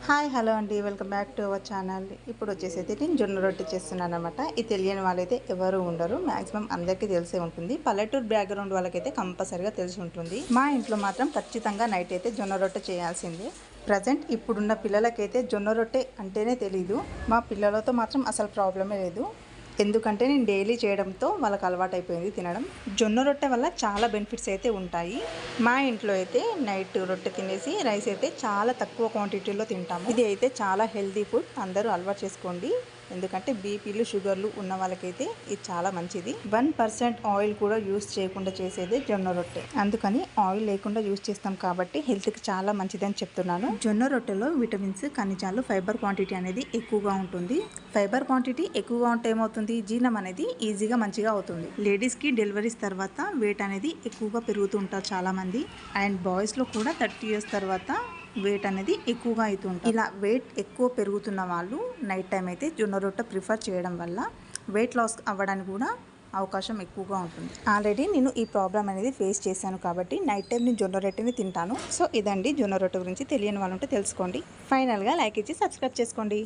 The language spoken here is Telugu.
హాయ్ హలో అండి, welcome back to our channel. ఇప్పుడు వచ్చేసి నేను జొన్న రొట్టె చేస్తున్నాను అనమాట. ఇది తెలియని వాళ్ళైతే ఎవరు ఉండరు, మ్యాక్సిమం అందరికీ తెలిసే ఉంటుంది. పల్లెటూరు బ్యాక్గ్రౌండ్ వాళ్ళకైతే కంపల్సరిగా తెలిసి ఉంటుంది. మా ఇంట్లో మాత్రం ఖచ్చితంగా నైట్ అయితే జొన్న రొట్టె చేయాల్సిందే. ప్రజెంట్ ఇప్పుడున్న పిల్లలకైతే జొన్న రొట్టె అంటేనే తెలీదు. మా పిల్లలతో మాత్రం అసలు ప్రాబ్లమే లేదు, ఎందుకంటే నేను డైలీ చేయడంతో వాళ్ళకి అలవాటు అయిపోయింది తినడం. జొన్న రొట్టె వల్ల చాలా బెనిఫిట్స్ అయితే ఉంటాయి. మా ఇంట్లో అయితే నైట్ రొట్టె తినేసి రైస్ అయితే చాలా తక్కువ క్వాంటిటీలో తింటాము. ఇది అయితే చాలా హెల్తీ ఫుడ్, అందరూ అలవాటు చేసుకోండి. ఎందుకంటే బీపీలు షుగర్లు ఉన్న వాళ్ళకైతే ఇది చాలా మంచిది. 1% ఆయిల్ కూడా యూస్ చేయకుండా చేసేదే జొన్న రొట్టె, అందుకని ఆయిల్ లేకుండా యూస్ చేస్తాం కాబట్టి హెల్త్కి చాలా మంచిదని చెప్తున్నాను. జొన్న రొట్టెలో విటమిన్స్, ఖనిజాలు, ఫైబర్ క్వాంటిటీ అనేది ఎక్కువగా ఉంటుంది. ఫైబర్ క్వాంటిటీ ఎక్కువగా ఉంటే ఏమవుతుంది, జీర్ణం అనేది ఈజీగా మంచిగా అవుతుంది. లేడీస్కి డెలివరీస్ తర్వాత వెయిట్ అనేది ఎక్కువగా పెరుగుతూ ఉంటారు చాలామంది. అండ్ బాయ్స్లో కూడా 30 years తర్వాత వెయిట్ అనేది ఎక్కువగా అవుతుంటుంది. ఇలా వెయిట్ ఎక్కువ పెరుగుతున్న వాళ్ళు నైట్ టైం అయితే జొన్న రొట్టె ప్రిఫర్ చేయడం వల్ల వెయిట్ లాస్ అవ్వడానికి కూడా అవకాశం ఎక్కువగా ఉంటుంది. ఆల్రెడీ నేను ఈ ప్రాబ్లం అనేది ఫేస్ చేశాను కాబట్టి నైట్ టైం నేను జొన్న రొట్టెని తింటాను. సో ఇదండి జొన్న రొట్టె గురించి, తెలియని వాళ్ళు ఉంటే తెలుసుకోండి. ఫైనల్గా లైక్ ఇచ్చి సబ్స్క్రైబ్ చేసుకోండి.